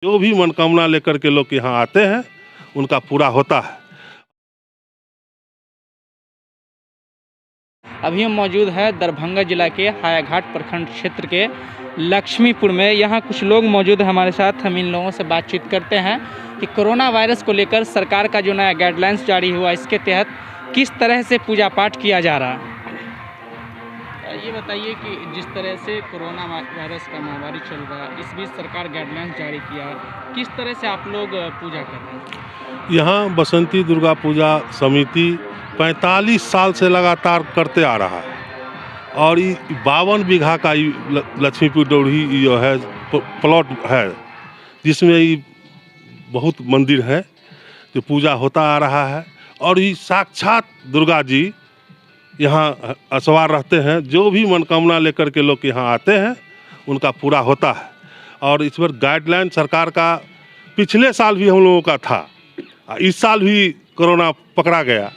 जो भी मनोकामना लेकर के लोग यहाँ आते हैं उनका पूरा होता है। अभी हम मौजूद है दरभंगा जिला के हायाघाट प्रखंड क्षेत्र के लक्ष्मीपुर में। यहाँ कुछ लोग मौजूद हैं हमारे साथ। हम इन लोगों से बातचीत करते हैं कि कोरोना वायरस को लेकर सरकार का जो नया गाइडलाइंस जारी हुआ, इसके तहत किस तरह से पूजा पाठ किया जा रहा है। ये बताइए कि जिस तरह से कोरोना वायरस का महामारी चल रहा है, इस बीच सरकार गाइडलाइंस जारी किया है, किस तरह से आप लोग पूजा कर रहे हैं? यहाँ बसंती दुर्गा पूजा समिति 45 साल से लगातार करते आ रहा है और 52 बीघा का लक्ष्मीपुर डोरही जो है प्लॉट है, जिसमें ये बहुत मंदिर है जो पूजा होता आ रहा है। और ये साक्षात दुर्गा जी यहाँ असवार रहते हैं। जो भी मनोकामना लेकर के लोग यहाँ आते हैं उनका पूरा होता है। और इस पर गाइडलाइन सरकार का पिछले साल भी हम लोगों का था, इस साल भी कोरोना पकड़ा गया।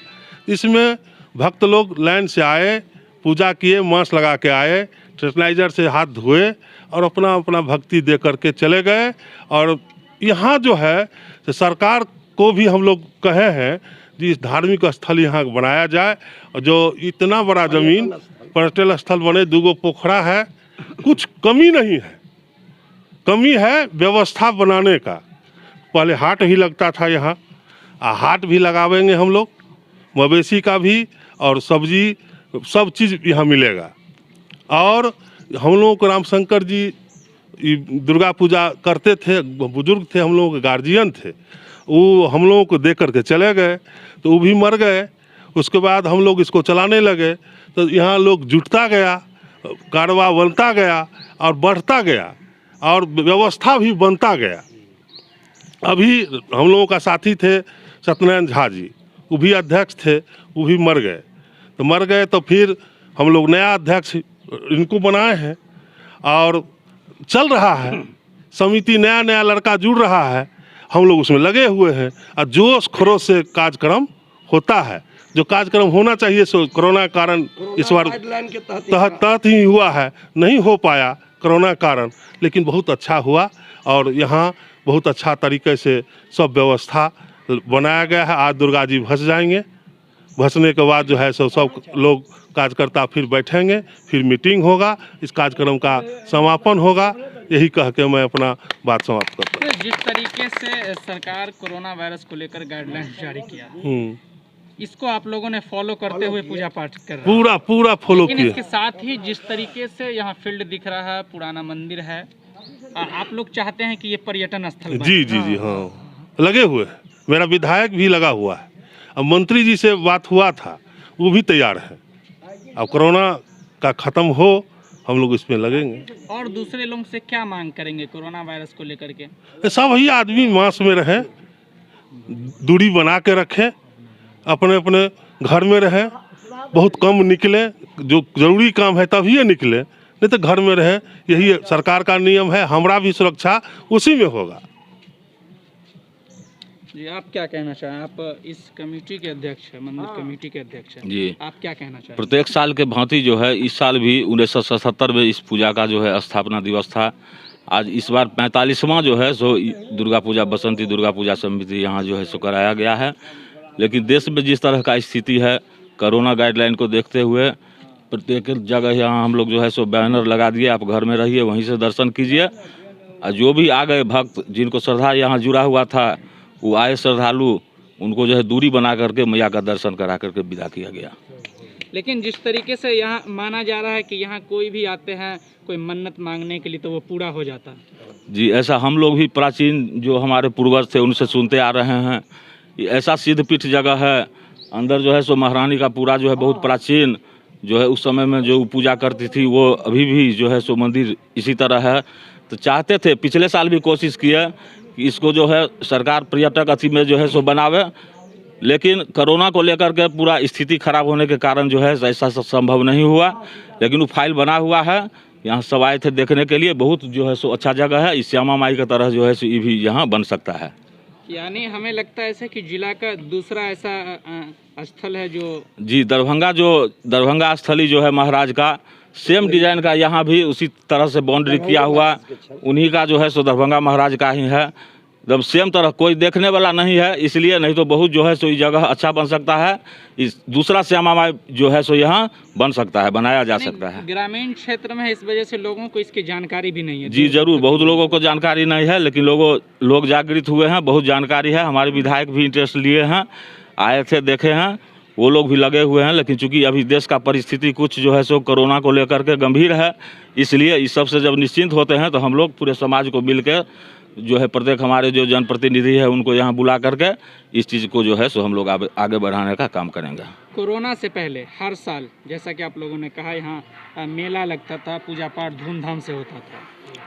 इसमें भक्त लोग लाइन से आए, पूजा किए, मास्क लगा के आए, सैनिटाइजर से हाथ धोए और अपना अपना भक्ति दे करके चले गए। और यहाँ जो है तो सरकार को भी हम लोग कहे हैं कि धार्मिक स्थल यहाँ बनाया जाए। और जो इतना बड़ा ज़मीन पर्यटन स्थल बने, 2 पोखरा है, कुछ कमी नहीं है। कमी है व्यवस्था बनाने का। पहले हाट ही लगता था यहाँ, हाट भी लगावेंगे हम लोग, मवेशी का भी और सब्जी सब चीज़ यहाँ मिलेगा। और हम लोगों को रामशंकर जी दुर्गा पूजा करते थे, बुजुर्ग थे, हम लोगों के गार्जियन थे, वो हम लोगों को दे करके चले गए तो वो भी मर गए। उसके बाद हम लोग इसको चलाने लगे तो यहाँ लोग जुटता गया, कारवा बनता गया और बढ़ता गया और व्यवस्था भी बनता गया। अभी हम लोगों का साथी थे सत्यनारायण झा जी, वो भी अध्यक्ष थे, वो भी मर गए तो फिर हम लोग नया अध्यक्ष इनको बनाए हैं और चल रहा है समिति। नया लड़का जुड़ रहा है, हम लोग उसमें लगे हुए हैं और जोश खरोश से कार्यक्रम होता है। जो कार्यक्रम होना चाहिए सो कोरोना के कारण इस बार तहत ही हुआ है, नहीं हो पाया कोरोना कारण, लेकिन बहुत अच्छा हुआ। और यहाँ बहुत अच्छा तरीके से सब व्यवस्था बनाया गया है। आज दुर्गा जी भस जाएंगे, भसने के बाद जो है सब लोग कार्यकर्ता फिर बैठेंगे, फिर मीटिंग होगा, इस कार्यक्रम का समापन होगा। यही कह के मैं अपना बात समाप्त करता हूँ। जिस तरीके से सरकार कोरोना वायरस को लेकर गाइडलाइंस जारी किया, इसको आप लोगों ने फॉलो करते हुए पूजा पाठ कर रहे हैं? पूरा फॉलो किया। इसके साथ ही जिस तरीके से यहाँ फील्ड दिख रहा है, पुराना मंदिर है, आप लोग चाहते हैं कि ये पर्यटन स्थल बने? जी हाँ, लगे हुए हैं। मेरा विधायक भी लगा हुआ है, अब मंत्री जी से बात हुआ था, वो भी तैयार है। अब कोरोना का ख़त्म हो, हम लोग इसमें लगेंगे। और दूसरे लोगों से क्या मांग करेंगे कोरोना वायरस को लेकर के? सब ही आदमी मास्क में रहें, दूरी बना के रखें, अपने अपने घर में रहें, बहुत कम निकलें, जो ज़रूरी काम है तभी ये निकलें, नहीं तो घर में रहें। यही सरकार का नियम है, हमारा भी सुरक्षा उसी में होगा। जी, आप क्या कहना चाहें? आप इस कमेटी के अध्यक्ष हैं, मंदिर कमेटी के अध्यक्ष हैं जी, आप क्या कहना चाहें? प्रत्येक साल के भांति जो है इस साल भी 1977 में इस पूजा का जो है स्थापना दिवस था। आज इस बार 45वां जो है सो दुर्गा पूजा बसंती दुर्गा पूजा समिति यहाँ जो है सो कराया गया है। लेकिन देश में जिस तरह का स्थिति है, कोरोना गाइडलाइन को देखते हुए प्रत्येक जगह यहाँ हम लोग जो है सो बैनर लगा दिए, आप घर में रहिए, वहीं से दर्शन कीजिए। और जो भी आ गए भक्त, जिनको श्रद्धा यहाँ जुड़ा हुआ था, वो आए श्रद्धालु, उनको जो है दूरी बना करके मैया का दर्शन करा करके विदा किया गया। लेकिन जिस तरीके से यहाँ माना जा रहा है कि यहाँ कोई भी आते हैं कोई मन्नत मांगने के लिए तो वो पूरा हो जाता है। जी, ऐसा हम लोग भी प्राचीन जो हमारे पूर्वज थे उनसे सुनते आ रहे हैं। ये ऐसा सिद्धपीठ जगह है, अंदर जो है सो महारानी का पूरा जो है बहुत प्राचीन जो है उस समय में जो पूजा करती थी, वो अभी भी जो है सो मंदिर इसी तरह है। तो चाहते थे, पिछले साल भी कोशिश किया कि इसको जो है सरकार पर्यटक अथी में जो है सो बनावे, लेकिन कोरोना को लेकर के पूरा स्थिति खराब होने के कारण जो है ऐसा संभव नहीं हुआ। लेकिन वो फाइल बना हुआ है, यहाँ सब आए थे देखने के लिए। बहुत जो है सो अच्छा जगह है, इस श्यामा माई की तरह जो है सो ये भी यहाँ बन सकता है। यानी हमें लगता है ऐसे कि जिला का दूसरा ऐसा स्थल है जो जी, दरभंगा स्थली जो है महाराज का सेम डिजाइन का यहाँ भी उसी तरह से बाउंड्री किया हुआ उन्हीं का जो है सो दरभंगा महाराज का ही है, एकदम सेम तरह, कोई देखने वाला नहीं है, इसलिए नहीं तो बहुत जो है सो ये जगह अच्छा बन सकता है। इस दूसरा श्यामा माई जो है सो यहाँ बन सकता है, बनाया जा सकता है। ग्रामीण क्षेत्र में है, इस वजह से लोगों को इसकी जानकारी भी नहीं है। जी जरूर, बहुत लोगों को जानकारी नहीं है, लेकिन लोग जागृत हुए हैं, बहुत जानकारी है। हमारे विधायक भी इंटरेस्ट लिए हैं, आए थे, देखे हैं, वो लोग भी लगे हुए हैं। लेकिन चूंकि अभी देश का परिस्थिति कुछ जो है सो कोरोना को लेकर के गंभीर है, इसलिए इस सब से जब निश्चिंत होते हैं तो हम लोग पूरे समाज को मिल के जो है प्रत्येक हमारे जो जनप्रतिनिधि है उनको यहाँ बुला करके इस चीज़ को जो है सो हम लोग आगे बढ़ाने का काम करेंगे। कोरोना से पहले हर साल जैसा कि आप लोगों ने कहा यहाँ मेला लगता था, पूजा पाठ धूमधाम से होता था,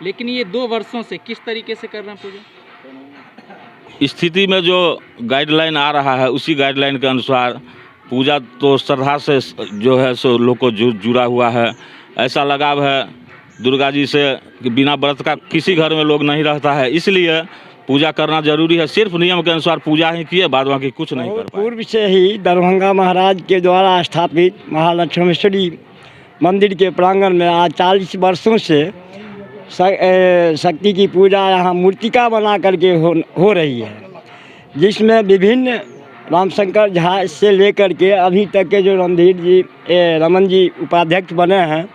लेकिन ये 2 वर्षों से किस तरीके से कर रहे हैं पूजा? स्थिति में जो गाइडलाइन आ रहा है उसी गाइडलाइन के अनुसार पूजा तो श्रद्धा से जो है सो लोग को जुड़ा हुआ है। ऐसा लगाव है दुर्गा जी से कि बिना व्रत का किसी घर में लोग नहीं रहता है, इसलिए पूजा करना जरूरी है। सिर्फ नियम के अनुसार पूजा ही किए, बाद बाकी कुछ नहीं कर पाए। पूर्व से ही दरभंगा महाराज के द्वारा स्थापित महालक्ष्मेश्वरी मंदिर के प्रांगण में आज 40 वर्षों से शक्ति की पूजा यहाँ मूर्तिका बना करके हो रही है, जिसमें विभिन्न रामशंकर झा से लेकर के अभी तक के जो रणधीर जी रमन जी उपाध्यक्ष बने हैं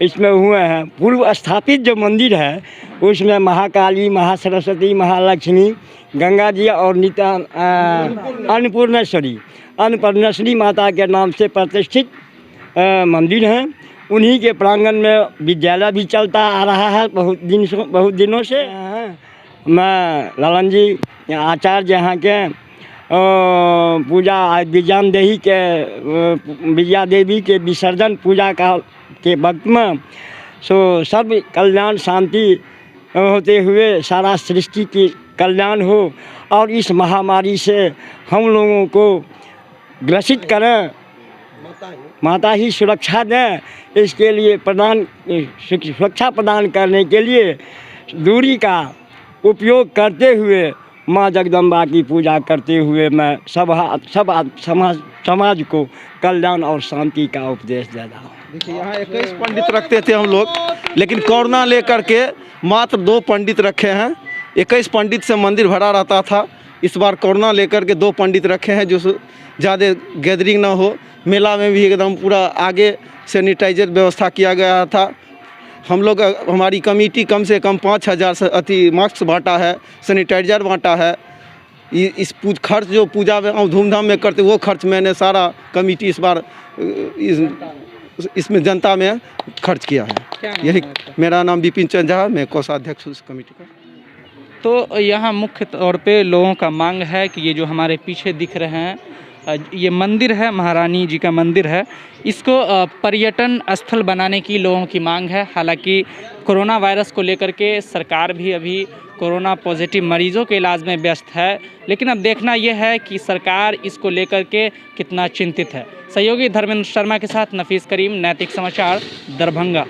इसमें हुए हैं। पूर्व स्थापित जो मंदिर है उसमें महाकाली, महासरस्वती, महालक्ष्मी, गंगा जी और अन्नपूर्णेश्वरी माता के नाम से प्रतिष्ठित मंदिर हैं। उन्हीं के प्रांगण में विद्यालय भी चलता आ रहा है बहुत दिनों से। मैं ललन जी आचार्य यहाँ के पूजा विजया देवी के विसर्जन पूजा के वक्त में सब कल्याण शांति होते हुए सारा सृष्टि की कल्याण हो और इस महामारी से हम लोगों को ग्रसित करें, माता ही सुरक्षा दें, इसके लिए सुरक्षा प्रदान करने के लिए दूरी का उपयोग करते हुए माँ जगदम्बा की पूजा करते हुए मैं समाज को कल्याण और शांति का उपदेश दे रहा हूँ। देखिए यहाँ 21 पंडित रखते थे हम लोग, लेकिन कोरोना लेकर के मात्र 2 पंडित रखे हैं। 21 पंडित से मंदिर भरा रहता था। इस बार कोरोना लेकर के 2 पंडित रखे हैं जो ज़्यादा गैदरिंग ना हो। मेला में भी एकदम पूरा आगे सैनिटाइजर व्यवस्था किया गया था। हम लोग हमारी कमेटी कम से कम 5000 से मास्क बांटा है, सैनिटाइजर बांटा है। इस खर्च जो पूजा में धूमधाम में करते वो खर्च मैंने सारा कमेटी इस बार इसमें जनता में खर्च किया है। यही मेरा नाम विपिन चंद झा, मैं कोषाध्यक्ष हूँ इस कमेटी का। तो यहाँ मुख्य तौर पे लोगों का मांग है कि ये जो हमारे पीछे दिख रहे हैं ये मंदिर है, महारानी जी का मंदिर है, इसको पर्यटन स्थल बनाने की लोगों की मांग है। हालांकि कोरोना वायरस को लेकर के सरकार भी अभी कोरोना पॉजिटिव मरीजों के इलाज में व्यस्त है, लेकिन अब देखना यह है कि सरकार इसको लेकर के कितना चिंतित है। सहयोगी धर्मेंद्र शर्मा के साथ नफीस करीम, नैतिक समाचार, दरभंगा।